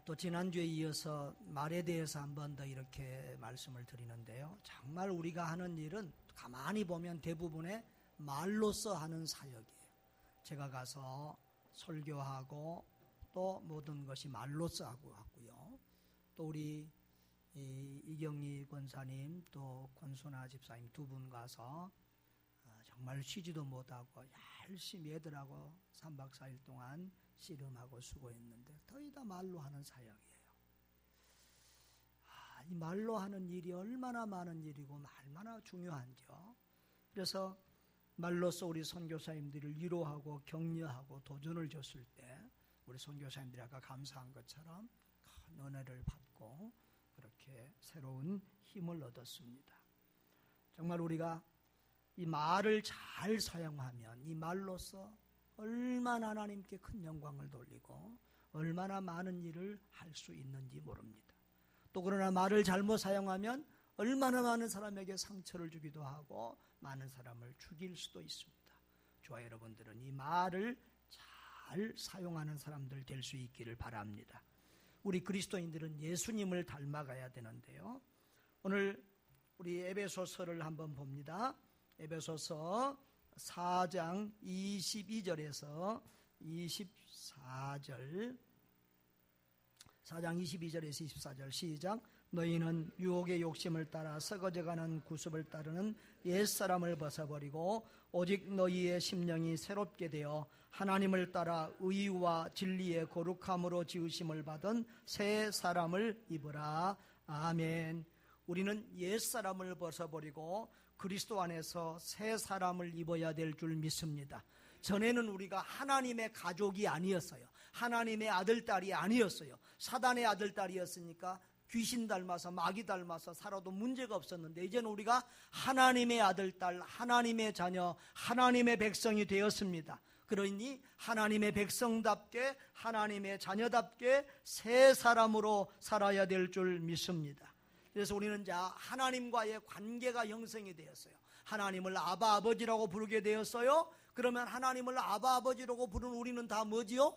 또 지난주에 이어서 말에 대해서 한 번 더 이렇게 말씀을 드리는데요. 정말 우리가 하는 일은 가만히 보면 대부분의 말로써 하는 사역이에요. 제가 가서 설교하고 또 모든 것이 말로써 하고 왔고요. 또 우리 이경리 권사님 또 권순아 집사님 두 분 가서 정말 쉬지도 못하고 열심히 애들하고 3박 4일 동안 씨름하고 수고했는데 거의 다 말로 하는 사역이에요. 이 말로 하는 일이 얼마나 많은 일이고 얼마나 중요한지요. 그래서 말로써 우리 선교사님들을 위로하고 격려하고 도전을 줬을 때 우리 선교사님들이 아까 감사한 것처럼 큰 은혜를 받고 그렇게 새로운 힘을 얻었습니다. 정말 우리가 이 말을 잘 사용하면 이 말로써 얼마나 하나님께 큰 영광을 돌리고 얼마나 많은 일을 할 수 있는지 모릅니다. 또 그러나 말을 잘못 사용하면 얼마나 많은 사람에게 상처를 주기도 하고 많은 사람을 죽일 수도 있습니다. 저와 여러분들은 이 말을 잘 사용하는 사람들 될 수 있기를 바랍니다. 우리 그리스도인들은 예수님을 닮아가야 되는데요. 오늘 우리 에베소서를 한번 봅니다. 에베소서 4장 22절에서 24절 4장 22절에서 24절 시작. 너희는 유혹의 욕심을 따라 썩어져가는 구습을 따르는 옛사람을 벗어버리고 오직 너희의 심령이 새롭게 되어 하나님을 따라 의와 진리의 거룩함으로 지으심을 받은 새 사람을 입으라. 아멘. 우리는 옛사람을 벗어버리고 그리스도 안에서 새 사람을 입어야 될 줄 믿습니다. 전에는 우리가 하나님의 가족이 아니었어요. 하나님의 아들, 딸이 아니었어요. 사단의 아들, 딸이었으니까 귀신 닮아서 마귀 닮아서 살아도 문제가 없었는데 이제는 우리가 하나님의 아들, 딸, 하나님의 자녀, 하나님의 백성이 되었습니다. 그러니 하나님의 백성답게 하나님의 자녀답게 새 사람으로 살아야 될 줄 믿습니다. 그래서 우리는 하나님과의 관계가 형성이 되었어요. 하나님을 아바 아버지라고 부르게 되었어요. 그러면 하나님을 아바 아버지라고 부르는 우리는 다 뭐지요?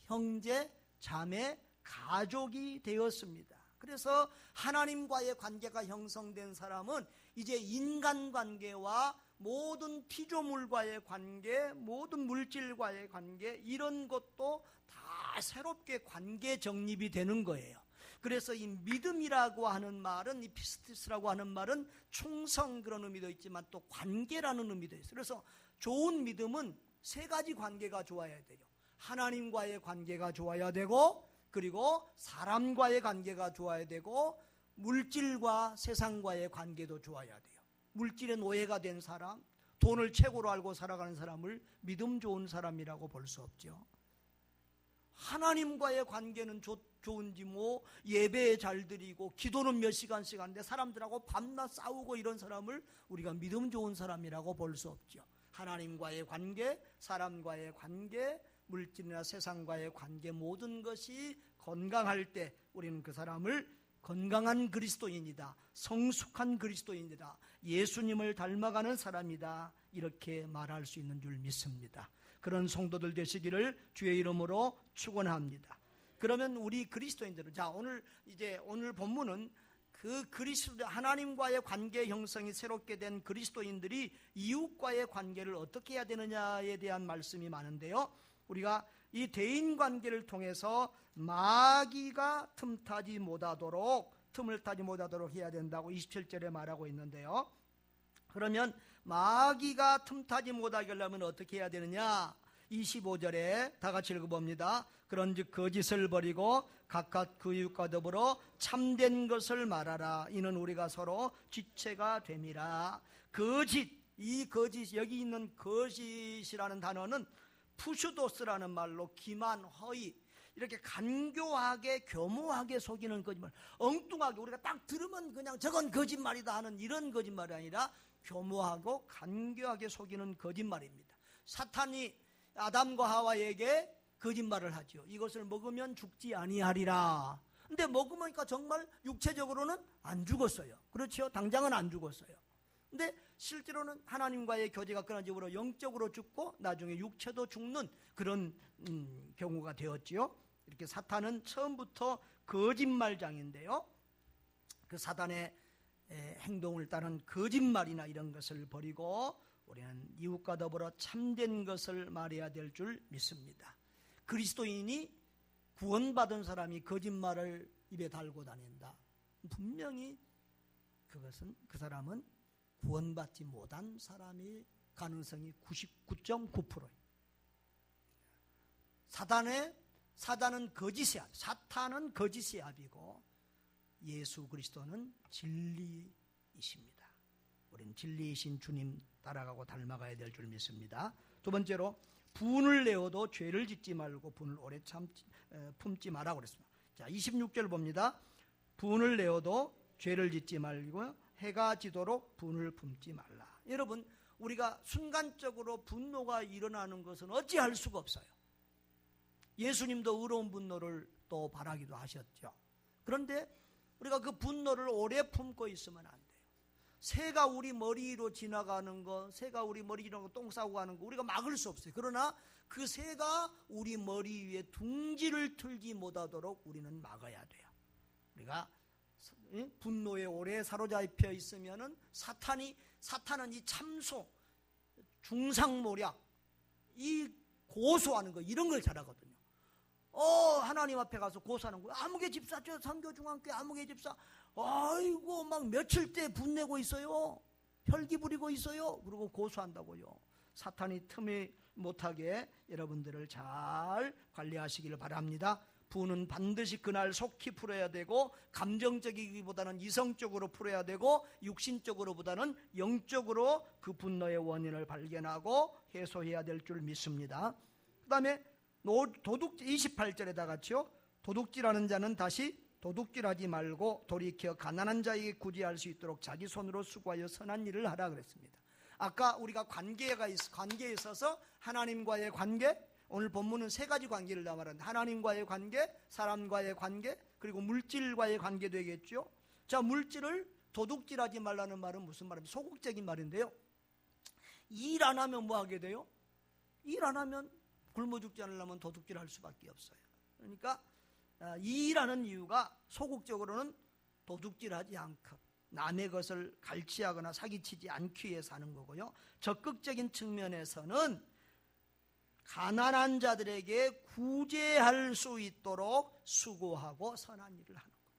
형제, 자매, 가족이 되었습니다. 그래서 하나님과의 관계가 형성된 사람은 이제 인간관계와 모든 피조물과의 관계, 모든 물질과의 관계 이런 것도 다 새롭게 관계 정립이 되는 거예요. 그래서 이 믿음이라고 하는 말은 이 피스티스라고 하는 말은 충성 그런 의미도 있지만 또 관계라는 의미도 있어요. 그래서 좋은 믿음은 세 가지 관계가 좋아야 돼요. 하나님과의 관계가 좋아야 되고 그리고 사람과의 관계가 좋아야 되고 물질과 세상과의 관계도 좋아야 돼요. 물질의 노예가 된 사람, 돈을 최고로 알고 살아가는 사람을 믿음 좋은 사람이라고 볼 수 없죠. 하나님과의 관계는 좋은지 뭐 예배 잘 드리고 기도는 몇 시간씩 하는데 사람들하고 밤낮 싸우고 이런 사람을 우리가 믿음 좋은 사람이라고 볼 수 없죠. 하나님과의 관계, 사람과의 관계, 물질이나 세상과의 관계 모든 것이 건강할 때 우리는 그 사람을 건강한 그리스도인이다, 성숙한 그리스도인이다, 예수님을 닮아가는 사람이다 이렇게 말할 수 있는 줄 믿습니다. 그런 성도들 되시기를 주의 이름으로 축원합니다. 그러면 우리 그리스도인들은 오늘 본문은 그 그리스도 하나님과의 관계 형성이 새롭게 된 그리스도인들이 이웃과의 관계를 어떻게 해야 되느냐에 대한 말씀이 많은데요. 우리가 이 대인 관계를 통해서 마귀가 틈을 타지 못하도록 해야 된다고 27절에 말하고 있는데요. 그러면 마귀가 틈타지 못하게 하려면 어떻게 해야 되느냐? 25절에 다 같이 읽어봅니다. 그런즉 거짓을 버리고 각각 그 이웃과 더불어 참된 것을 말하라. 이는 우리가 서로 지체가 됨이라. 이 거짓, 여기 있는 거짓이라는 단어는 푸슈도스라는 말로 기만, 허위, 이렇게 간교하게 교모하게 속이는 거짓말, 엉뚱하게 우리가 딱 들으면 그냥 저건 거짓말이다 하는 이런 거짓말이 아니라 교모하고 간교하게 속이는 거짓말입니다. 사탄이 아담과 하와에게 거짓말을 하죠. 이것을 먹으면 죽지 아니하리라. 근데 먹으니까 정말 육체적으로는 안 죽었어요. 그렇죠? 당장은 안 죽었어요. 근데 실제로는 하나님과의 교제가 끊어진 이후로 영적으로 죽고 나중에 육체도 죽는 그런 경우가 되었지요. 이렇게 사탄은 처음부터 거짓말장인데요, 그 사단의 행동을 따른 거짓말이나 이런 것을 버리고 우리는 이웃과 더불어 참된 것을 말해야 될 줄 믿습니다. 그리스도인이 구원받은 사람이 거짓말을 입에 달고 다닌다, 분명히 그것은 그 사람은 구원받지 못한 사람의 가능성이 99.9%예요. 사단은 거짓의 압, 사탄은 거짓의 압이고 예수 그리스도는 진리이십니다. 우리는 진리이신 주님 따라가고 닮아가야 될 줄 믿습니다. 두 번째로, 분을 내어도 죄를 짓지 말고 분을 오래 품지 마라고 그랬습니다. 자, 26절 봅니다. 분을 내어도 죄를 짓지 말고 해가 지도록 분을 품지 말라. 여러분, 우리가 순간적으로 분노가 일어나는 것은 어찌할 수가 없어요. 예수님도 의로운 분노를 또 바라기도 하셨죠. 그런데 우리가 그 분노를 오래 품고 있으면 안 돼요. 새가 우리 머리로 지나가는 거, 새가 우리 머리 지나가고 똥 싸고 가는 거 우리가 막을 수 없어요. 그러나 그 새가 우리 머리 위에 둥지를 틀지 못하도록 우리는 막아야 돼요. 우리가 분노에 오래 사로잡혀 있으면은 사탄은 이 참소, 중상모략, 이 고소하는 거, 이런 걸 잘하거든요. 하나님 앞에 가서 고소하는 거예요. 아무개 집사, 저 선교중앙교회 아무개 집사, 아이고 막 며칠째 분내고 있어요. 혈기 부리고 있어요. 그러고 고소한다고요. 사탄이 틈이 못하게 여러분들을 잘 관리하시기를 바랍니다. 분은 반드시 그날 속히 풀어야 되고, 감정적이기보다는 이성적으로 풀어야 되고, 육신적으로보다는 영적으로 그 분노의 원인을 발견하고 해소해야 될 줄 믿습니다. 그 다음에 도둑질, 28절에다 같이요, 도둑질하는 자는 다시 도둑질하지 말고 돌이켜 가난한 자에게 구제할 수 있도록 자기 손으로 수고하여 선한 일을 하라 그랬습니다. 아까 우리가 관계에 있어서 하나님과의 관계, 오늘 본문은 세 가지 관계를 다 말하는데, 하나님과의 관계, 사람과의 관계, 그리고 물질과의 관계도 되겠죠. 자, 물질을 도둑질하지 말라는 말은 무슨 말입니까? 소극적인 말인데요, 일 안 하면 뭐 하게 돼요? 일 안 하면 굶어 죽지 않으려면 도둑질할 수밖에 없어요. 그러니까 이 일하는 이유가 소극적으로는 도둑질하지 않고 남의 것을 갈취하거나 사기치지 않기 위해서 하는 거고요, 적극적인 측면에서는 가난한 자들에게 구제할 수 있도록 수고하고 선한 일을 하는 거예요.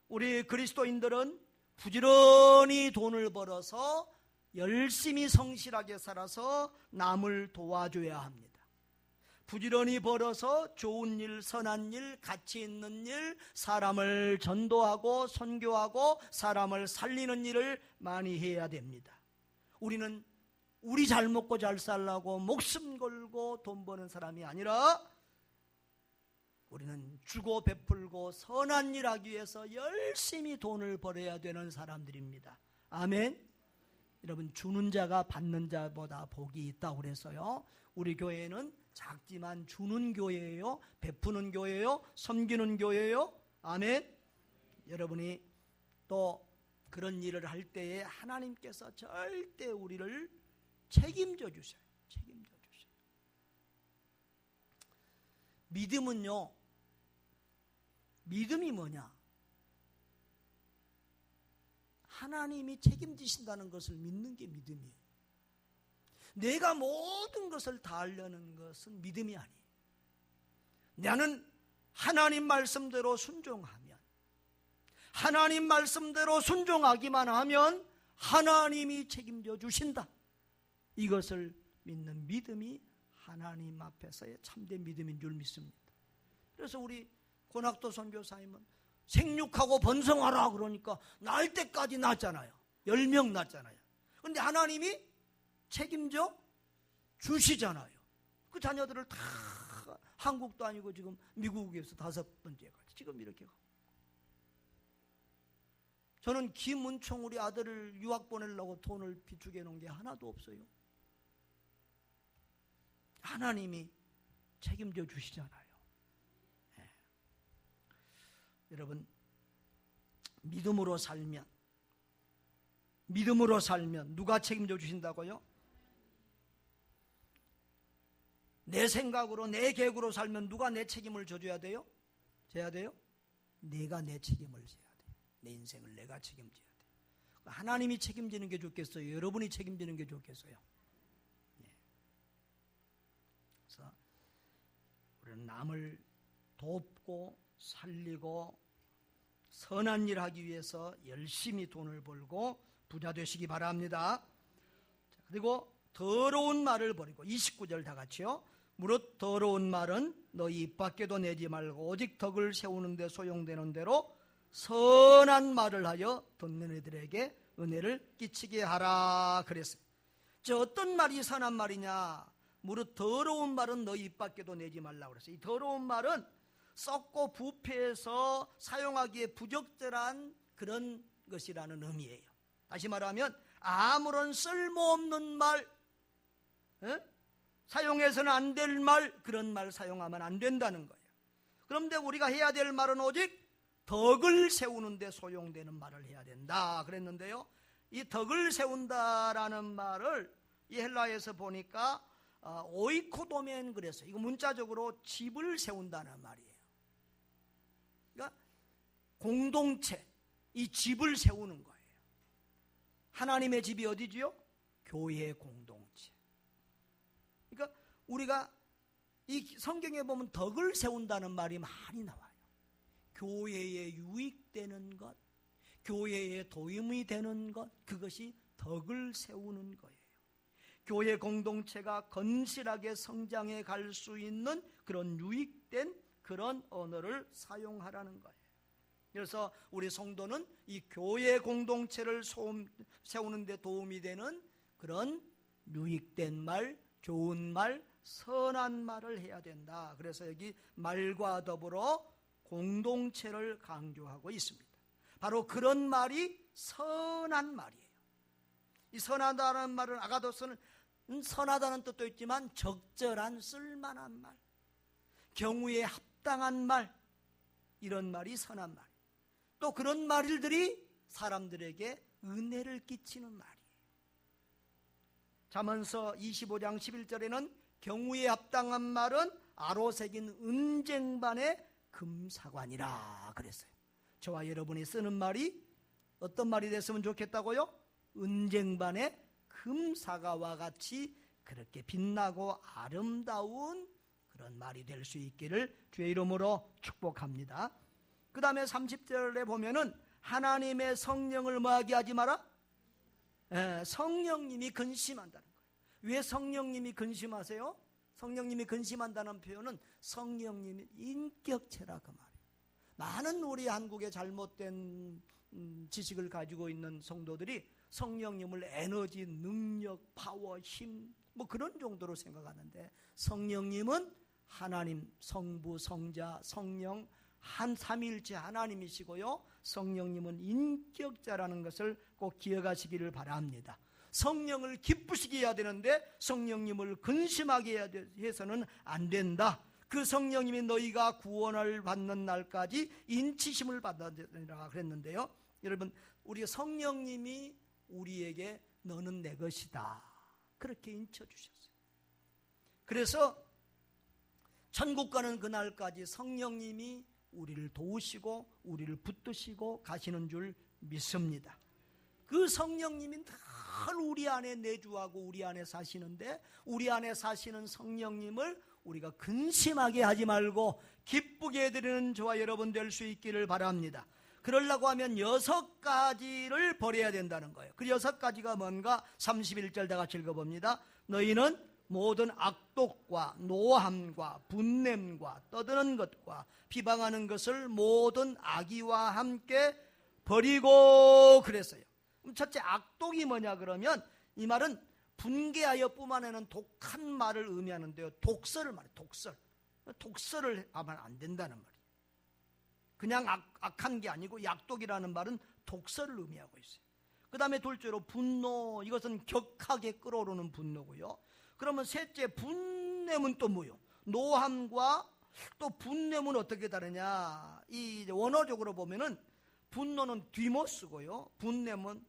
우리 그리스도인들은 부지런히 돈을 벌어서 열심히 성실하게 살아서 남을 도와줘야 합니다. 부지런히 벌어서 좋은 일, 선한 일, 가치 있는 일, 사람을 전도하고 선교하고 사람을 살리는 일을 많이 해야 됩니다. 우리는 우리 잘 먹고 잘 살라고 목숨 걸고 돈 버는 사람이 아니라, 우리는 주고 베풀고 선한 일 하기 위해서 열심히 돈을 벌어야 되는 사람들입니다. 아멘. 여러분, 주는 자가 받는 자보다 복이 있다고 그래서요, 우리 교회는 작지만 주는 교회예요, 베푸는 교회예요, 섬기는 교회예요. 아멘. 여러분이 또 그런 일을 할 때에 하나님께서 절대 우리를 책임져 주셔요. 책임져 주셔요. 믿음은요, 믿음이 뭐냐? 하나님이 책임지신다는 것을 믿는 게 믿음이에요. 내가 모든 것을 다 하려는 것은 믿음이 아니에요. 나는 하나님 말씀대로 순종하면, 하나님 말씀대로 순종하기만 하면 하나님이 책임져 주신다, 이것을 믿는 믿음이 하나님 앞에서의 참된 믿음인 줄 믿습니다. 그래서 우리 권학도 선교사님은 생육하고 번성하라 그러니까 낳을 때까지 낳았잖아요. 10명 낳았잖아요. 그런데 하나님이 책임져 주시잖아요. 그 자녀들을 다 한국도 아니고 지금 미국에서 5번째까지 지금 이렇게 가고. 저는 김은총 우리 아들을 유학 보내려고 돈을 비축해 놓은 게 하나도 없어요. 하나님이 책임져 주시잖아요. 네. 여러분, 믿음으로 살면 누가 책임져 주신다고요? 내 생각으로 내 계획으로 살면 누가 내 책임을 져줘야 돼요? 져야 돼요? 내가 내 책임을 져야 돼. 내 인생을 내가 책임져야 돼. 하나님이 책임지는 게 좋겠어요? 여러분이 책임지는 게 좋겠어요? 네. 그래서 우리는 남을 돕고 살리고 선한 일 하기 위해서 열심히 돈을 벌고 부자 되시기 바랍니다. 그리고 더러운 말을 버리고 29절 다 같이요. 무릇 더러운 말은 너희 입 밖에도 내지 말고 오직 덕을 세우는 데 소용되는 대로 선한 말을 하여 듣는 이들에게 은혜를 끼치게 하라 그랬어요. 저 어떤 말이 선한 말이냐? 무릇 더러운 말은 너희 입 밖에도 내지 말라고 그랬어요. 이 더러운 말은 썩고 부패해서 사용하기에 부적절한 그런 것이라는 의미예요. 다시 말하면 아무런 쓸모없는 말, 사용해서는 안 될 말, 그런 말 사용하면 안 된다는 거예요. 그런데 우리가 해야 될 말은 오직 덕을 세우는 데 소용되는 말을 해야 된다 그랬는데요. 이 덕을 세운다라는 말을 이 헬라에서 보니까 오이코도멘 그랬어요. 이거 문자적으로 집을 세운다는 말이에요. 그러니까 공동체, 이 집을 세우는 거예요. 하나님의 집이 어디지요? 교회 공동체. 그러니까 우리가 이 성경에 보면 덕을 세운다는 말이 많이 나와요. 교회에 유익되는 것, 교회에 도움이 되는 것, 그것이 덕을 세우는 거예요. 교회 공동체가 건실하게 성장해 갈 수 있는 그런 유익된 그런 언어를 사용하라는 거예요. 그래서 우리 성도는 이 교회 공동체를 세우는 데 도움이 되는 그런 유익된 말, 좋은 말, 선한 말을 해야 된다. 그래서 여기 말과 더불어 공동체를 강조하고 있습니다. 바로 그런 말이 선한 말이에요. 이 선하다는 말은 아가도스는 선하다는 뜻도 있지만 적절한 쓸만한 말, 경우에 합당한 말, 이런 말이 선한 말. 또 그런 말들이 사람들에게 은혜를 끼치는 말이에요. 잠언서 25장 11절에는 경우에 합당한 말은 아로 새긴 은쟁반의 금사관이라 그랬어요. 저와 여러분이 쓰는 말이 어떤 말이 됐으면 좋겠다고요? 은쟁반의 금사과와 같이 그렇게 빛나고 아름다운 그런 말이 될 수 있기를 주의 이름으로 축복합니다. 그 다음에 30절에 보면은 하나님의 성령을 뭐하게 하지 마라? 성령님이 근심한다는 거예요. 왜 성령님이 근심하세요? 성령님이 근심한다는 표현은 성령님이 인격체라 그 말이에요. 많은 우리 한국의 잘못된 지식을 가지고 있는 성도들이 성령님을 에너지, 능력, 파워, 힘 뭐 그런 정도로 생각하는데 성령님은 하나님, 성부, 성자, 성령 한 삼위일체 하나님이시고요. 성령님은 인격자라는 것을 꼭 기억하시기를 바랍니다. 성령을 기쁘시게 해야 되는데 성령님을 근심하게 해서는 안 된다. 그 성령님이 너희가 구원을 받는 날까지 인치심을 받으리라 그랬는데요. 여러분, 우리 성령님이 우리에게 너는 내 것이다 그렇게 인쳐주셨어요. 그래서 천국 가는 그날까지 성령님이 우리를 도우시고 우리를 붙드시고 가시는 줄 믿습니다. 그 성령님이 늘 우리 안에 내주하고 우리 안에 사시는데 우리 안에 사시는 성령님을 우리가 근심하게 하지 말고 기쁘게 해드리는 저와 여러분 될 수 있기를 바랍니다. 그러려고 하면 6가지를 버려야 된다는 거예요. 그 6가지가 뭔가 31절 다 같이 읽어봅니다. 너희는 모든 악독과 노함과 분냄과 떠드는 것과 비방하는 것을 모든 악의와 함께 버리고 그랬어요. 그럼 첫째 악독이 뭐냐 그러면 이 말은 분개하여 뿜어내는 독한 말을 의미하는데요. 독설을 말해요. 독설을 하면 안 된다는 말이에요. 그냥 악한 게 아니고 약독이라는 말은 독설을 의미하고 있어요. 그 다음에 둘째로 분노, 이것은 격하게 끓어오르는 분노고요. 그러면 셋째 분냄은 또 뭐요? 노함과 또 분냄은 어떻게 다르냐? 이 원어적으로 보면은 분노는 뒤모쓰고요. 분냄은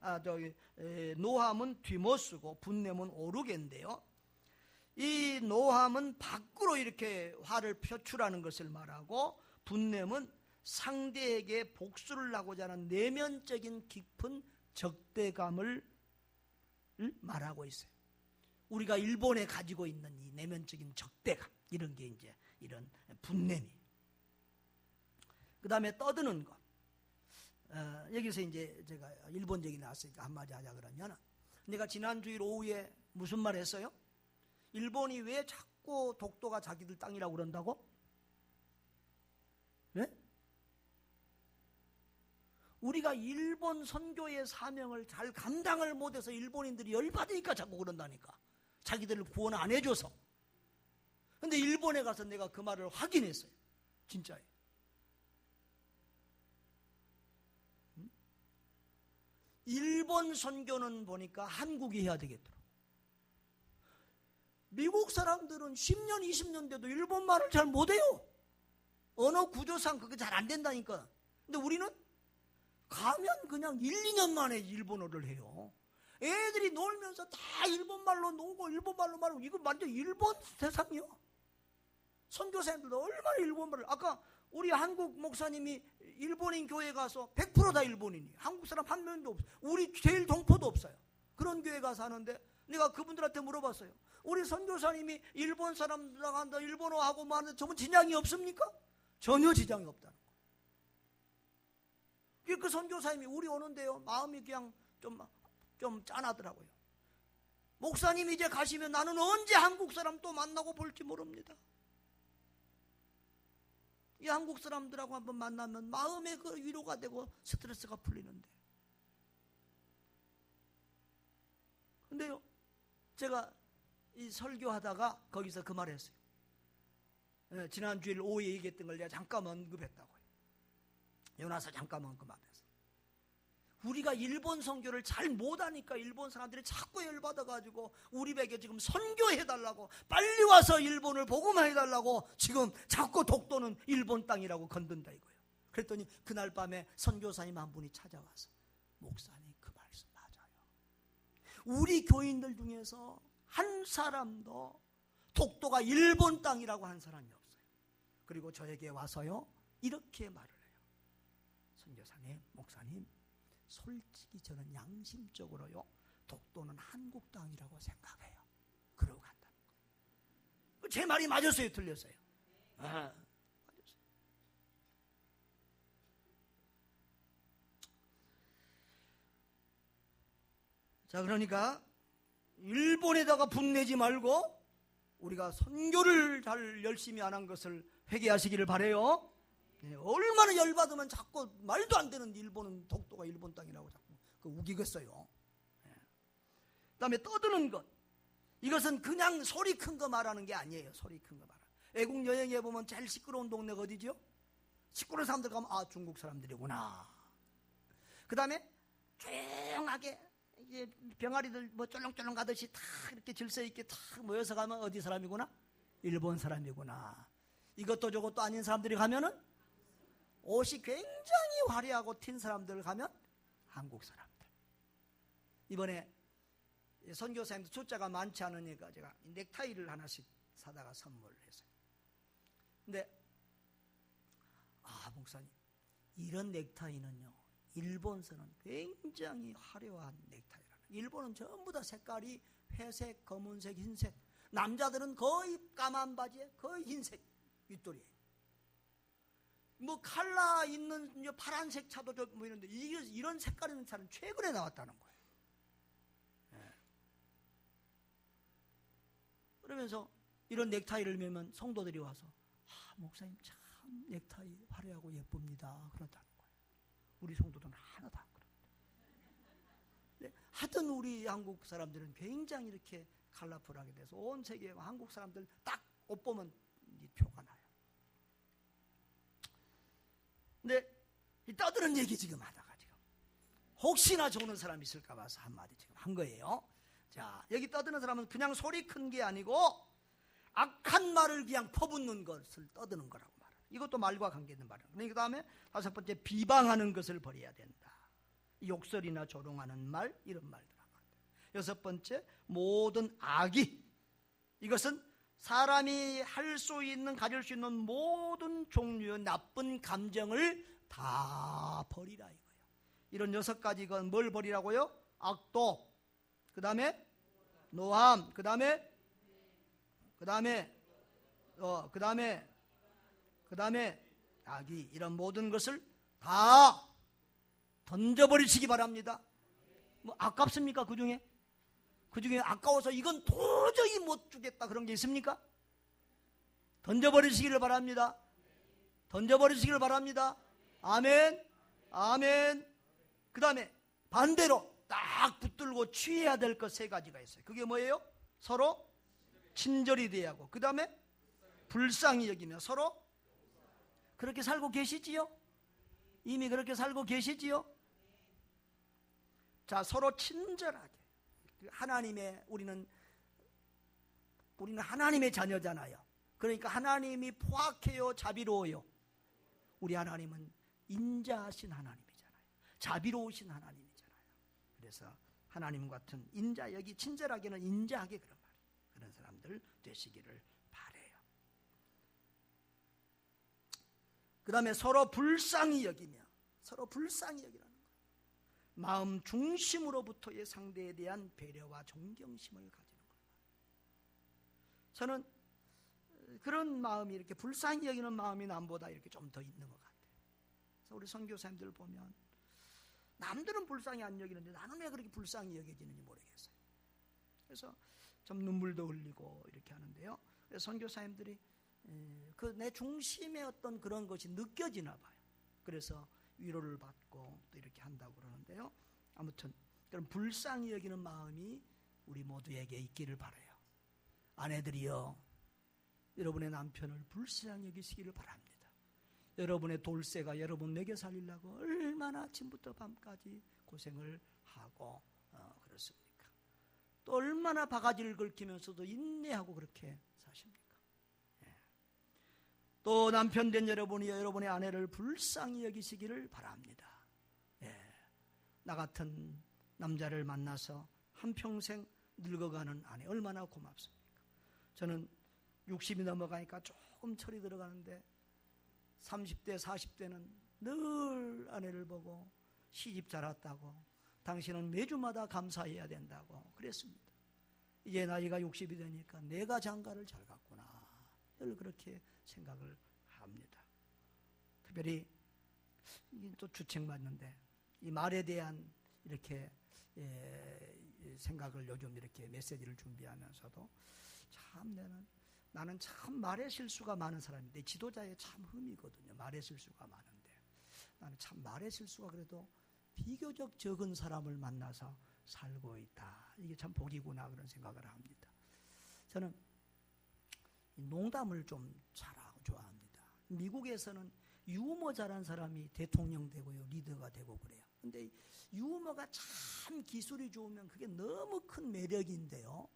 노함은 뒤모쓰고 분냄은 오르게인데요. 이 노함은 밖으로 이렇게 화를 표출하는 것을 말하고, 분냄은 상대에게 복수를 하고자 하는 내면적인 깊은 적대감을 말하고 있어요. 우리가 일본에 가지고 있는 이 내면적인 적대감, 이런 게 이제 이런 분냄이. 그 다음에 떠드는 것. 여기서 이제 제가 일본 얘기 나왔으니까 한마디 하자 그러면, 내가 지난 주일 오후에 무슨 말 했어요? 일본이 왜 자꾸 독도가 자기들 땅이라고 그런다고? 네? 우리가 일본 선교의 사명을 잘 감당을 못해서 일본인들이 열받으니까 자꾸 그런다니까. 자기들을 구원 안 해줘서. 근데 일본에 가서 내가 그 말을 확인했어요. 진짜예요. 일본 선교는 보니까 한국이 해야 되겠더라고. 미국 사람들은 10년, 20년 돼도 일본 말을 잘 못해요. 언어 구조상 그게 잘 안 된다니까. 근데 우리는 가면 그냥 1, 2년 만에 일본어를 해요. 애들이 놀면서 다 일본말로 놀고 일본말로 말하고, 이거 완전 일본 세상이요. 선교사님들도 얼마나 일본말을, 아까 우리 한국 목사님이 일본인 교회 가서 100% 다 일본인이에요. 한국 사람 한 명도 없어요. 우리 제일 동포도 없어요. 그런 교회 가서 하는데 내가 그분들한테 물어봤어요. 우리 선교사님이 일본 사람들하고 한다, 일본어 하고 뭐 하는데 저분 지장이 없습니까? 전혀 지장이 없다는 거예요. 그 선교사님이 우리 오는데요, 마음이 그냥 좀 짠하더라고요. 목사님 이제 가시면 나는 언제 한국 사람 또 만나고 볼지 모릅니다. 이 한국 사람들하고 한번 만나면 마음의 그 위로가 되고 스트레스가 풀리는데. 근데요, 제가 이 설교하다가 거기서 그 말을 했어요. 지난주일 오후에 얘기했던 걸 내가 잠깐 언급했다고요. 요나서 잠깐 언급하면서. 우리가 일본 선교를 잘 못하니까 일본 사람들이 자꾸 열받아가지고 우리 에게 지금 선교해달라고, 빨리 와서 일본을 복음해달라고 지금 자꾸 독도는 일본 땅이라고 건든다 이거예요. 그랬더니 그날 밤에 선교사님 한 분이 찾아와서, 목사님 그 말씀 맞아요. 우리 교인들 중에서 한 사람도 독도가 일본 땅이라고 한 사람이 없어요. 그리고 저에게 와서요 이렇게 말을 해요. 선교사님, 목사님, 솔직히 저는 양심적으로요 독도는 한국 땅이라고 생각해요. 그러고 간다는 거예요. 제 말이 맞았어요, 틀렸어요? 맞았어요. 자, 그러니까 일본에다가 분내지 말고 우리가 선교를 잘 열심히 안 한 것을 회개하시기를 바라요. 네, 얼마나 열받으면 자꾸 말도 안 되는 일본은 독도가 일본 땅이라고 자꾸 우기겠어요. 네. 그 다음에 떠드는 것. 이것은 그냥 소리 큰 거 말하는 게 아니에요. 소리 큰 거 말하는. 외국 여행에 보면 제일 시끄러운 동네가 어디죠? 시끄러운 사람들 가면 아, 중국 사람들이구나. 그 다음에 조용하게 이제 병아리들 뭐 쫄렁쫄렁 가듯이 다 이렇게 질서 있게 다 모여서 가면 어디 사람이구나? 일본 사람이구나. 이것도 저것도 아닌 사람들이 가면은 옷이 굉장히 화려하고 튄 사람들 가면 한국 사람들. 이번에 선교사님들 숫자가 많지 않으니까 제가 넥타이를 하나씩 사다가 선물을 했어요. 근데 목사님, 이런 넥타이는요 일본서는 굉장히 화려한 넥타이라는. 일본은 전부 다 색깔이 회색, 검은색, 흰색. 남자들은 거의 까만 바지에 거의 흰색 윗돌이에요. 뭐 칼라 있는 파란색 차도 뭐 있는데 이런 색깔 있는 차는 최근에 나왔다는 거예요. 네. 그러면서 이런 넥타이를 매면 성도들이 와서 목사님 참 넥타이 화려하고 예쁩니다 그렇다는 거예요. 우리 성도들은 하나도 안 그럽니다. 네. 하여튼 우리 한국 사람들은 굉장히 이렇게 컬러풀하게 돼서 온 세계에 한국 사람들 딱 옷 보면 이 표가 나요. 근데 이 떠드는 얘기 지금 하다가 지금 혹시나 좋은 사람이 있을까 봐서 한마디 지금 한 거예요. 자, 여기 떠드는 사람은 그냥 소리 큰 게 아니고 악한 말을 그냥 퍼붓는 것을 떠드는 거라고 말해요. 이것도 말과 관계있는 말이에요. 그 다음에 다섯 번째, 비방하는 것을 버려야 된다. 욕설이나 조롱하는 말, 이런 말들. 여섯 번째, 모든 악의, 이것은 사람이 할 수 있는, 가질 수 있는 모든 종류의 나쁜 감정을 다 버리라 이거예요. 이런 6가지가 뭘 버리라고요? 악독, 그 다음에 노함, 그 다음에 악의, 이런 모든 것을 다 던져버리시기 바랍니다. 뭐 아깝습니까? 그 중에 아까워서 이건 도저히 못 주겠다 그런 게 있습니까? 던져버리시기를 바랍니다. 던져버리시기를 바랍니다. 아멘, 아멘. 그 다음에 반대로 딱 붙들고 취해야 될 것 3가지가 있어요. 그게 뭐예요? 서로 친절히 대하고, 그 다음에 불쌍히 여기며 서로. 그렇게 살고 계시지요? 이미 그렇게 살고 계시지요? 자, 서로 친절하게. 우리는 하나님의 자녀잖아요. 그러니까 하나님이 포악해요, 자비로워요? 우리 하나님은 인자하신 하나님이잖아요. 자비로우신 하나님이잖아요. 그래서 하나님 같은 인자여기, 친절하게는 인자하게, 그런 말이에요. 그런 사람들 되시기를 바라요. 그 다음에 서로 불쌍히 여기며, 서로 불쌍히 여기라는 거예요. 마음 중심으로부터의 상대에 대한 배려와 존경심을 가지는 거예요. 저는 그런 마음이, 이렇게 불쌍히 여기는 마음이 남보다 이렇게 좀 더 있는 것 같아요. 그래서 우리 선교사님들 보면 남들은 불쌍히 안 여기는데 나는 왜 그렇게 불쌍히 여겨지는지 모르겠어요. 그래서 좀 눈물도 흘리고 이렇게 하는데요. 그래서 선교사님들이 그 내 중심의 어떤 그런 것이 느껴지나 봐요. 그래서 위로를 받고 또 이렇게 한다고 그러는데요. 아무튼 그런 불쌍히 여기는 마음이 우리 모두에게 있기를 바라요. 아내들이여, 여러분의 남편을 불쌍히 여기시기를 바랍니다. 여러분의 돌쇠가 여러분 먹여 살리려고 얼마나 아침부터 밤까지 고생을 하고 그렇습니까? 또 얼마나 바가지를 긁히면서도 인내하고 그렇게 사십니까? 또 남편 된 여러분이 여러분의 아내를 불쌍히 여기시기를 바랍니다. 나 같은 남자를 만나서 한평생 늙어가는 아내 얼마나 고맙습니까? 저는 60이 넘어가니까 조금 철이 들어가는데 30대 40대는 늘 아내를 보고 시집 잘 왔다고, 당신은 매주마다 감사해야 된다고 그랬습니다. 이제 나이가 60이 되니까 내가 장가를 잘 갔구나, 늘 그렇게 생각을 합니다. 특별히 또 주책 맞는데 이 말에 대한 이렇게 생각을 요즘 이렇게 메시지를 준비하면서도 참 나는 참 말에 실수가 많은 사람인데, 지도자의 참 흠이거든요. 말에 실수가 많은데 나는 참 말에 실수가 그래도 비교적 적은 사람을 만나서 살고 있다. 이게 참 복이구나 그런 생각을 합니다. 저는 농담을 좀 잘하고 좋아합니다. 미국에서는 유머 잘한 사람이 대통령 되고요, 리더가 되고 그래요. 근데 유머가 참 기술이 좋으면 그게 너무 큰 매력인데요,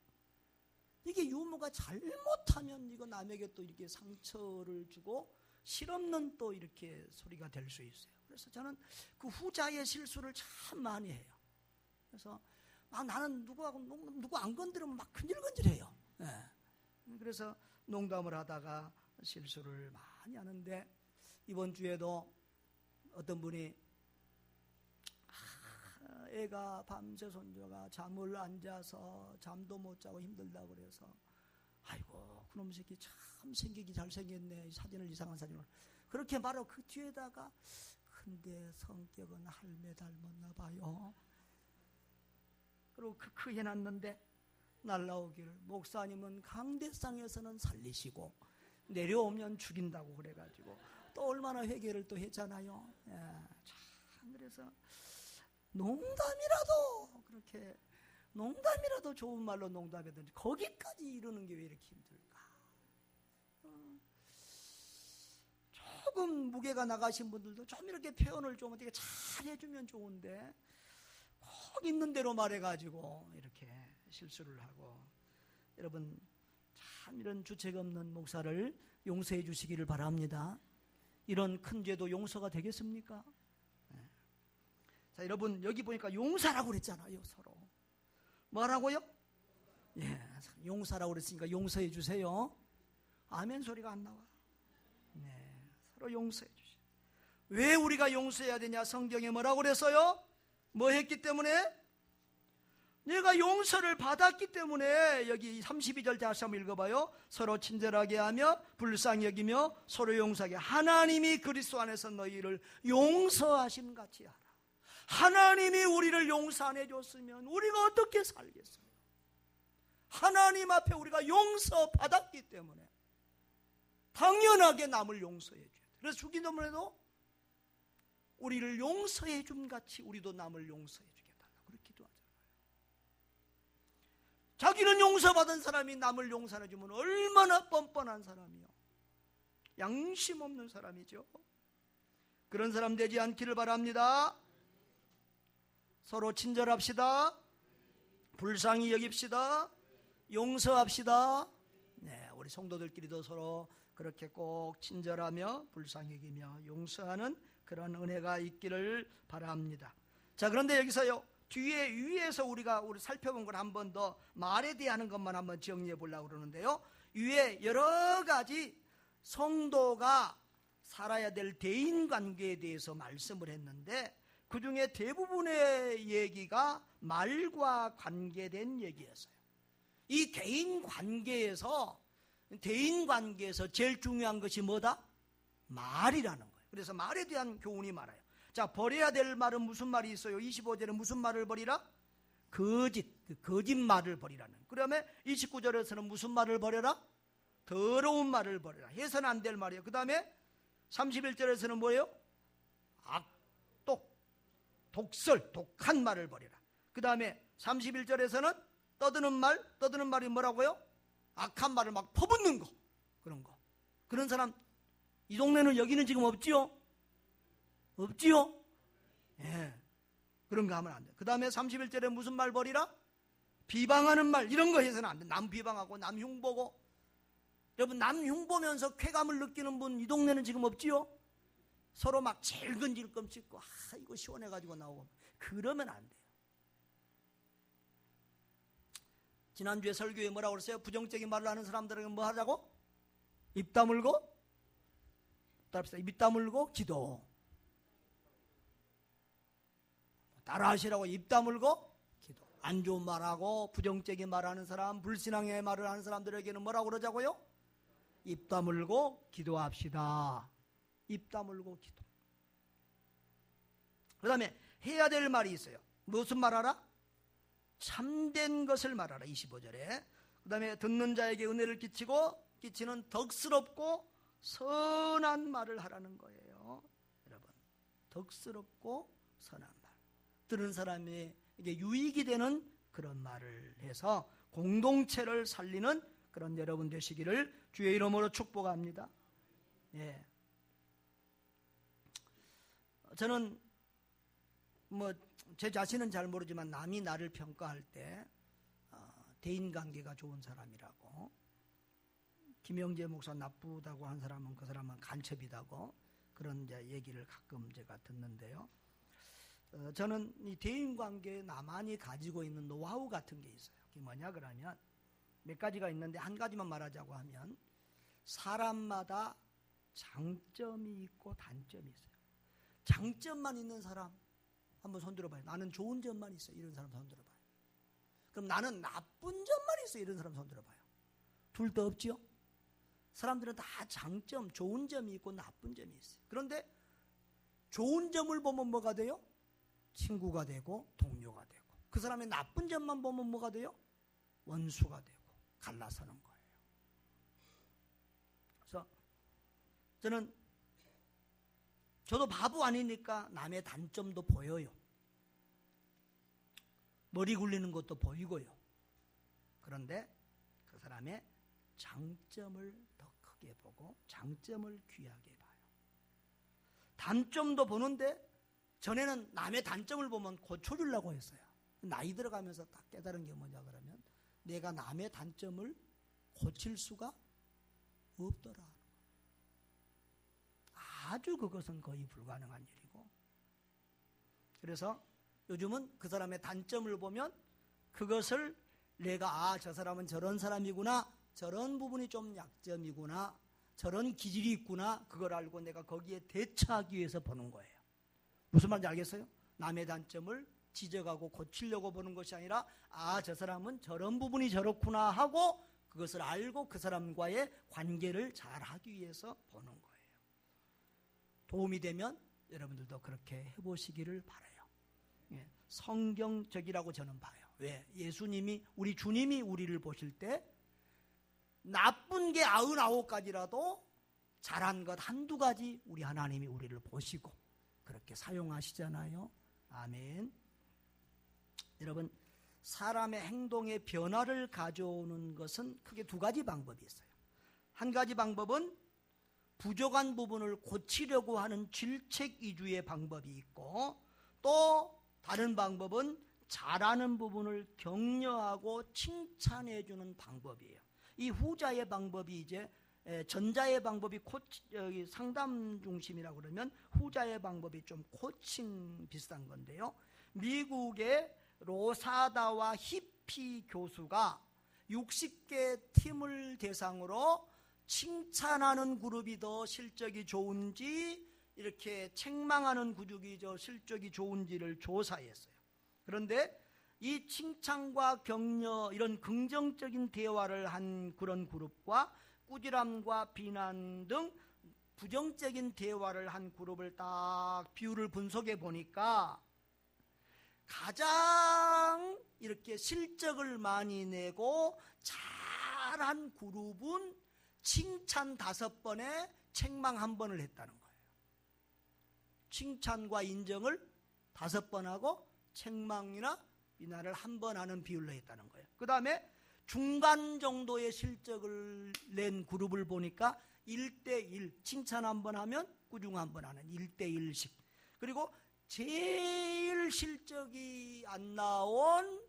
이게 유머가 잘못하면 이거 남에게 또 이렇게 상처를 주고 실없는 또 이렇게 소리가 될 수 있어요. 그래서 저는 그 후자의 실수를 참 많이 해요. 그래서 나는 누구 안 건드리면 막 근질근질해요. 그래서 농담을 하다가 실수를 많이 하는데, 이번 주에도 어떤 분이 애가 밤새 손주가 잠을 안 자서 잠도 못 자고 힘들다고 그래서, 아이고 그놈 새끼 참 생기기 잘생겼네, 사진을 이상한 사진을 그렇게 말하고 그 뒤에다가 근데 성격은 할매 닮았나 봐요. 그리고 그 해놨는데 날라오기를, 목사님은 강대상에서는 살리시고 내려오면 죽인다고 그래가지고 또 얼마나 회개를 또 했잖아요. 참 그래서 농담이라도 좋은 말로 농담이든지 거기까지 이루는 게 왜 이렇게 힘들까? 조금 무게가 나가신 분들도 좀 이렇게 표현을 좀 어떻게 잘 해주면 좋은데 꼭 있는 대로 말해가지고 이렇게 실수를 하고, 여러분 참 이런 주책 없는 목사를 용서해 주시기를 바랍니다. 이런 큰 죄도 용서가 되겠습니까? 자, 여러분 여기 보니까 용서라고 그랬잖아요. 서로 뭐라고요? 예, 용서라고 그랬으니까 용서해 주세요. 아멘 소리가 안 나와. 네, 서로 용서해 주세요. 왜 우리가 용서해야 되냐? 성경에 뭐라고 그랬어요? 뭐 했기 때문에? 내가 용서를 받았기 때문에. 여기 32절 다시 한번 읽어봐요. 서로 친절하게 하며 불쌍히 여기며 서로 용서하게. 하나님이 그리스도 안에서 너희를 용서하심 같이 하라. 하나님이 우리를 용서 안 해줬으면 우리가 어떻게 살겠어요? 하나님 앞에 우리가 용서 받았기 때문에 당연하게 남을 용서해 줘야 돼요. 그래서 주기도문에도 우리를 용서해 줌 같이 우리도 남을 용서해 주게 달라고 그렇게 기도하잖아요. 자기는 용서받은 사람이 남을 용서해 주면 얼마나 뻔뻔한 사람이요, 양심 없는 사람이죠. 그런 사람 되지 않기를 바랍니다. 서로 친절합시다. 불쌍히 여깁시다. 용서합시다. 네, 우리 성도들끼리도 서로 그렇게 꼭 친절하며 불쌍히 여기며 용서하는 그런 은혜가 있기를 바랍니다. 자, 그런데 여기서요, 뒤에 위에서 우리가 살펴본 걸 한 번 더 말에 대한 것만 한번 정리해 보려고 그러는데요. 위에 여러 가지 성도가 살아야 될 대인관계에 대해서 말씀을 했는데 그 중에 대부분의 얘기가 말과 관계된 얘기였어요. 이 대인관계에서 제일 중요한 것이 뭐다? 말이라는 거예요. 그래서 말에 대한 교훈이 많아요. 자, 버려야 될 말은 무슨 말이 있어요? 25절에 무슨 말을 버리라? 거짓말을 버리라는. 그다음에 29절에서는 무슨 말을 버려라? 더러운 말을 버려라. 해서는 안 될 말이에요. 그 다음에 31절에서는 뭐예요? 악독, 독설, 독한 말을 버리라. 그 다음에 31절에서는 떠드는 말이 뭐라고요? 악한 말을 막 퍼붓는 거, 그런 거. 그런 사람 이 동네는 여기는 지금 없지요? 없지요? 예, 그런 거 하면 안 돼. 그 다음에 31절에 무슨 말 버리라? 비방하는 말, 이런 거 해서는 안 돼. 남 비방하고 남 흉보고. 여러분, 남 흉보면서 쾌감을 느끼는 분 이 동네는 지금 없지요? 서로 막 질끈질끈 씻고 이거 시원해가지고 나오고, 그러면 안 돼요. 지난주에 설교에 뭐라고 그랬어요? 부정적인 말을 하는 사람들에게 뭐 하자고? 입 다물고 입 다물고 기도. 따라하시라고. 입 다물고 기도. 안 좋은 말하고 부정적인 말하는 사람, 불신앙의 말을 하는 사람들에게는 뭐라고 그러자고요? 입 다물고 기도합시다. 입 다물고 기도. 그 다음에 해야 될 말이 있어요. 무슨 말 하라? 참된 것을 말하라. 25절에. 그 다음에 듣는 자에게 은혜를 끼치는 덕스럽고 선한 말을 하라는 거예요. 여러분, 덕스럽고 선한 말, 들은 사람에게 유익이 되는 그런 말을 해서 공동체를 살리는 그런 여러분 되시기를 주의 이름으로 축복합니다. 예. 저는 제 자신은 잘 모르지만 남이 나를 평가할 때 대인관계가 좋은 사람이라고, 김영재 목사 나쁘다고 한 사람은 그 사람은 간첩이다고, 그런 이제 얘기를 가끔 제가 듣는데요. 저는 이 대인관계에 나만이 가지고 있는 노하우 같은 게 있어요. 그게 뭐냐 그러면 몇 가지가 있는데 한 가지만 말하자고 하면, 사람마다 장점이 있고 단점이 있어요. 장점만 있는 사람 한번 손들어봐요. 나는 좋은 점만 있어, 이런 사람 손들어봐요. 그럼 나는 나쁜 점만 있어, 이런 사람 손들어봐요. 둘 다 없지요? 사람들은 다 장점, 좋은 점이 있고 나쁜 점이 있어요. 그런데 좋은 점을 보면 뭐가 돼요? 친구가 되고 동료가 되고, 그 사람의 나쁜 점만 보면 뭐가 돼요? 원수가 되고 갈라서는 거예요. 그래서 저도 바보 아니니까 남의 단점도 보여요. 머리 굴리는 것도 보이고요. 그런데 그 사람의 장점을 더 크게 보고 장점을 귀하게 봐요. 단점도 보는데 전에는 남의 단점을 보면 고쳐주려고 했어요. 나이 들어가면서 딱 깨달은 게 뭐냐 그러면, 내가 남의 단점을 고칠 수가 없더라. 아주 그것은 거의 불가능한 일이고, 그래서 요즘은 그 사람의 단점을 보면 그것을 내가 저 사람은 저런 사람이구나, 저런 부분이 좀 약점이구나, 저런 기질이 있구나, 그걸 알고 내가 거기에 대처하기 위해서 보는 거예요. 무슨 말인지 알겠어요? 남의 단점을 지적하고 고치려고 보는 것이 아니라 저 사람은 저런 부분이 저렇구나 하고 그것을 알고 그 사람과의 관계를 잘 하기 위해서 보는 거예요. 도움이 되면 여러분들도 그렇게 해보시기를 바라요. 성경적이라고 저는 봐요. 왜? 예수님이, 우리 주님이 우리를 보실 때 나쁜 게 99가지라도 잘한 것 한두 가지 우리 하나님이 우리를 보시고 그렇게 사용하시잖아요. 아멘. 여러분, 사람의 행동에 변화를 가져오는 것은 크게 두 가지 방법이 있어요. 한 가지 방법은 부족한 부분을 고치려고 하는 질책 위주의 방법이 있고, 또 다른 방법은 잘하는 부분을 격려하고 칭찬해 주는 방법이에요. 이 후자의 방법이 이제 전자의 방법이 상담 중심이라고 그러면 후자의 방법이 좀 코칭 비슷한 건데요. 미국의 로사다와 히피 교수가 60개 팀을 대상으로 칭찬하는 그룹이 더 실적이 좋은지, 이렇게 책망하는 그룹이 더 실적이 좋은지를 조사했어요. 그런데 이 칭찬과 격려, 이런 긍정적인 대화를 한 그런 그룹과 꾸지람과 비난 등 부정적인 대화를 한 그룹을 딱 비율을 분석해 보니까 가장 이렇게 실적을 많이 내고 잘한 그룹은 칭찬 5번에 책망 1번을 했다는 거예요. 칭찬과 인정을 5번 하고 책망이나 비난을 1번 하는 비율로 했다는 거예요. 그 다음에 중간 정도의 실적을 낸 그룹을 보니까 1대1, 칭찬 1번 하면 꾸중 1번 하는 1대1씩. 그리고 제일 실적이 안 나온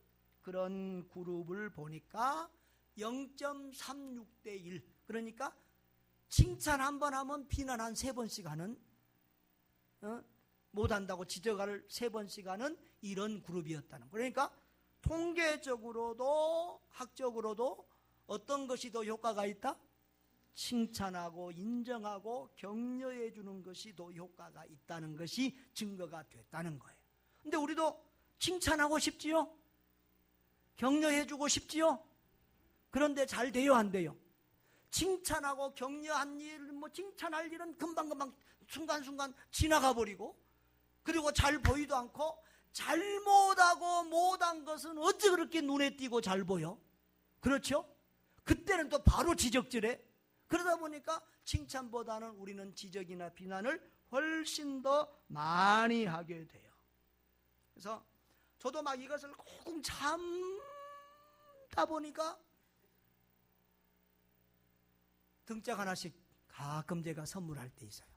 그런 그룹을 보니까 0.36대1. 그러니까 칭찬 1번 하면 비난 한 3번씩 하는, 못한다고 지적을 3번씩 하는 이런 그룹이었다는 거예요. 그러니까 통계적으로도 학적으로도 어떤 것이 더 효과가 있다? 칭찬하고 인정하고 격려해 주는 것이 더 효과가 있다는 것이 증거가 됐다는 거예요. 근데 우리도 칭찬하고 싶지요? 격려해 주고 싶지요? 그런데 잘 돼요, 안 돼요? 칭찬하고 격려한 일, 칭찬할 일은 금방금방 순간순간 지나가 버리고, 그리고 잘 보이도 않고, 잘못하고 못한 것은 어찌 그렇게 눈에 띄고 잘 보여? 그렇죠? 그때는 또 바로 지적질해. 그러다 보니까 칭찬보다는 우리는 지적이나 비난을 훨씬 더 많이 하게 돼요. 그래서 저도 막 이것을 꼭 참다 보니까 등짝 하나씩 가끔 제가 선물할 때 있어요.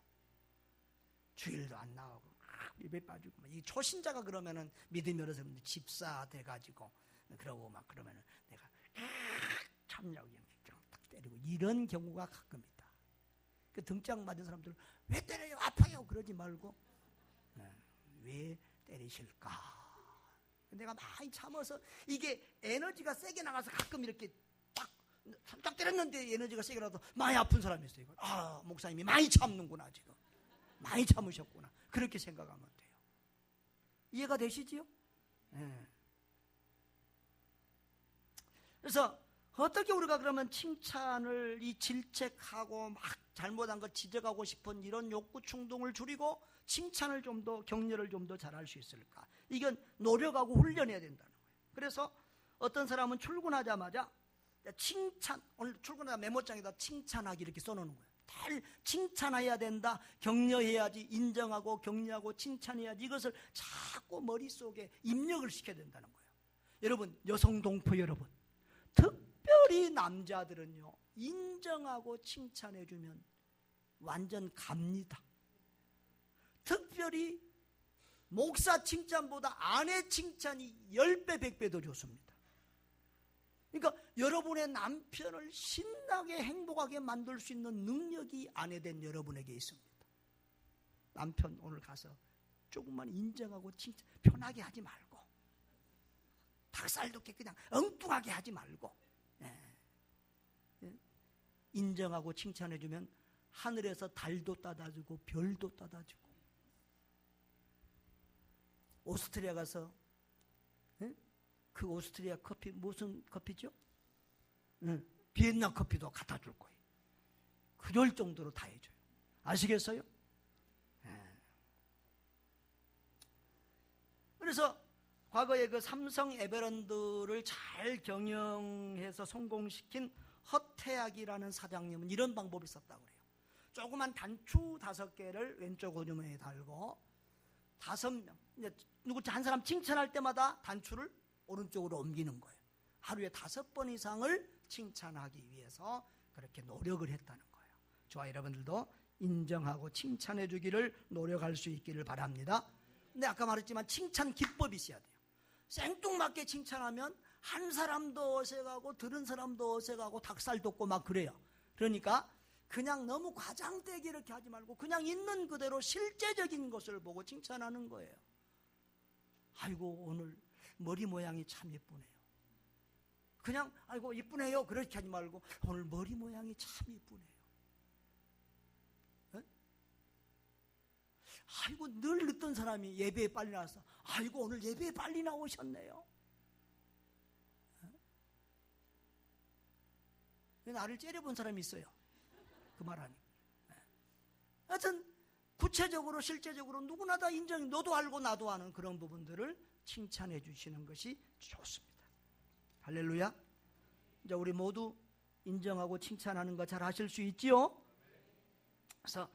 주일도 안 나오고 입에 빠지고, 이 초신자가 그러면은 믿음이 어려서 집사 돼가지고 그러고 막 그러면은 내가 참냐고 딱 때리고, 이런 경우가 가끔 있다. 그 등짝 맞은 사람들은 왜 때려요? 아파요? 그러지 말고 왜 때리실까? 내가 많이 참아서 이게 에너지가 세게 나가서 가끔 이렇게 딱 때렸는데 에너지가 세게 나서 많이 아픈 사람이 있어요. 목사님이 많이 참는구나, 지금 많이 참으셨구나, 그렇게 생각하면 돼요. 이해가 되시지요? 네. 그래서 어떻게 우리가 그러면 칭찬을, 이 질책하고 막 잘못한 것 지적하고 싶은 이런 욕구 충동을 줄이고 칭찬을 좀 더, 격려를 좀 더 잘할 수 있을까? 이건 노력하고 훈련해야 된다는 거예요. 그래서 어떤 사람은 출근하자마자 칭찬, 오늘 출근하자 메모장에다 칭찬하기 이렇게 써놓는 거예요. 잘 칭찬해야 된다, 격려해야지, 인정하고 격려하고 칭찬해야지, 이것을 자꾸 머릿속에 입력을 시켜야 된다는 거예요. 여러분, 여성 동포 여러분, 특별히 남자들은요, 인정하고 칭찬해주면 완전 갑니다. 특별히 목사 칭찬보다 아내 칭찬이 10배 100배 더 좋습니다. 그러니까 여러분의 남편을 신나게 행복하게 만들 수 있는 능력이 아내된 여러분에게 있습니다. 남편 오늘 가서 조금만 인정하고 칭찬, 편하게 하지 말고 닭살돋게 그냥 엉뚱하게 하지 말고 인정하고 칭찬해주면 하늘에서 달도 따다주고 별도 따다주고. 오스트리아 가서 그 오스트리아 커피 무슨 커피죠? 비엔나 커피도 갖다 줄 거예요. 그럴 정도로 다 해줘요. 아시겠어요? 그래서 과거에 그 삼성 에베런드를 잘 경영해서 성공시킨 허태학이라는 사장님은 이런 방법을 썼다고 그래요. 조그만 단추 5개를 왼쪽 오주머니에 달고 5명, 누구 한 사람 칭찬할 때마다 단추를 오른쪽으로 옮기는 거예요. 하루에 5번 이상을 칭찬하기 위해서 그렇게 노력을 했다는 거예요. 저와 여러분들도 인정하고 칭찬해 주기를 노력할 수 있기를 바랍니다. 근데 아까 말했지만 칭찬 기법이 있어야 돼요. 생뚱맞게 칭찬하면 한 사람도 어색하고 들은 사람도 어색하고 닭살 돋고 막 그래요. 그러니까 그냥 너무 과장되게 이렇게 하지 말고 그냥 있는 그대로 실제적인 것을 보고 칭찬하는 거예요. 아이고 오늘 머리 모양이 참 예쁘네요. 그냥 아이고 예쁘네요 그렇게 하지 말고 오늘 머리 모양이 참 예쁘네요. 네? 아이고 늘 늦던 사람이 예배에 빨리 나와서 아이고 오늘 예배에 빨리 나오셨네요. 네? 나를 째려본 사람이 있어요. 그 말하니까. 하여튼 구체적으로 실제적으로 누구나 다 인정, 너도 알고 나도 아는 그런 부분들을 칭찬해 주시는 것이 좋습니다. 할렐루야. 이제 우리 모두 인정하고 칭찬하는 거 잘 하실 수 있지요? 그래서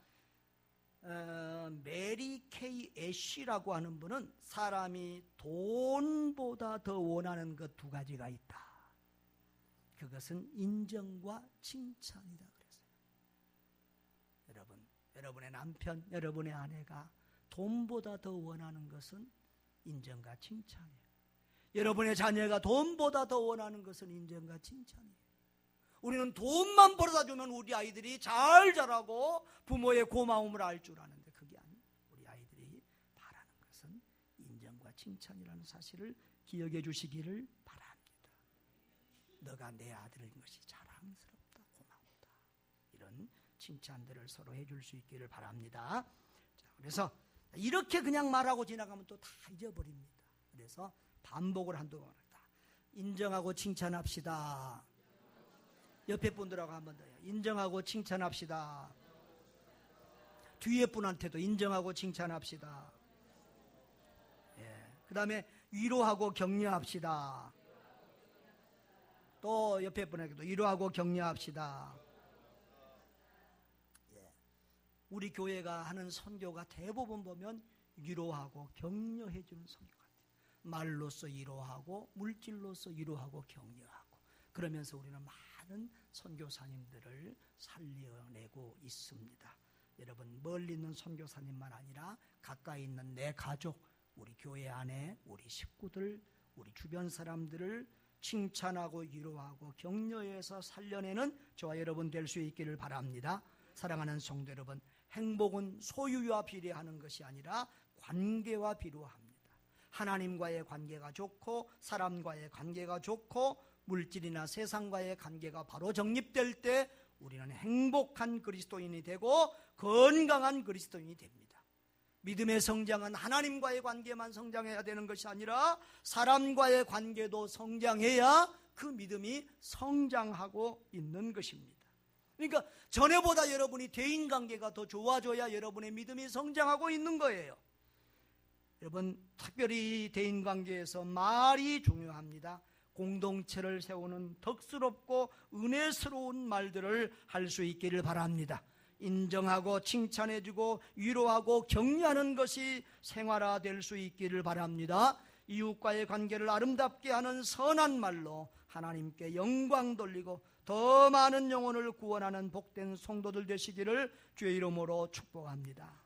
메리 케이 애쉬라고 하는 분은 사람이 돈보다 더 원하는 것 2가지가 있다. 그것은 인정과 칭찬이다 그랬어요. 여러분의 남편, 여러분의 아내가 돈보다 더 원하는 것은 인정과 칭찬이에요. 여러분의 자녀가 돈보다 더 원하는 것은 인정과 칭찬이에요. 우리는 돈만 벌어다 주면 우리 아이들이 잘 자라고 부모의 고마움을 알 줄 아는데 그게 아니에요. 우리 아이들이 바라는 것은 인정과 칭찬이라는 사실을 기억해 주시기를 바랍니다. 너가 내 아들인 것이 자랑스럽다, 고맙다. 이런 칭찬들을 서로 해줄 수 있기를 바랍니다. 자, 그래서 이렇게 그냥 말하고 지나가면 또 다 잊어버립니다. 그래서 반복을 한두 번 합니다. 인정하고 칭찬합시다. 옆에 분들하고 한 번 더요. 인정하고 칭찬합시다. 뒤에 분한테도 인정하고 칭찬합시다. 그 다음에 위로하고 격려합시다. 또 옆에 분에게도 위로하고 격려합시다. 우리 교회가 하는 선교가 대부분 보면 위로하고 격려해 주는 선교 같아요. 말로써 위로하고 물질로써 위로하고 격려하고 그러면서 우리는 많은 선교사님들을 살려내고 있습니다. 여러분 멀리 있는 선교사님만 아니라 가까이 있는 내 가족, 우리 교회 안에 우리 식구들, 우리 주변 사람들을 칭찬하고 위로하고 격려해서 살려내는 저와 여러분 될 수 있기를 바랍니다. 사랑하는 성도 여러분, 행복은 소유와 비례하는 것이 아니라 관계와 비례합니다. 하나님과의 관계가 좋고 사람과의 관계가 좋고 물질이나 세상과의 관계가 바로 정립될 때 우리는 행복한 그리스도인이 되고 건강한 그리스도인이 됩니다. 믿음의 성장은 하나님과의 관계만 성장해야 되는 것이 아니라 사람과의 관계도 성장해야 그 믿음이 성장하고 있는 것입니다. 그러니까 전에보다 여러분이 대인관계가 더 좋아져야 여러분의 믿음이 성장하고 있는 거예요. 여러분 특별히 대인관계에서 말이 중요합니다. 공동체를 세우는 덕스럽고 은혜스러운 말들을 할 수 있기를 바랍니다. 인정하고 칭찬해주고 위로하고 격려하는 것이 생활화될 수 있기를 바랍니다. 이웃과의 관계를 아름답게 하는 선한 말로 하나님께 영광 돌리고 더 많은 영혼을 구원하는 복된 성도들 되시기를 주의 이름으로 축복합니다.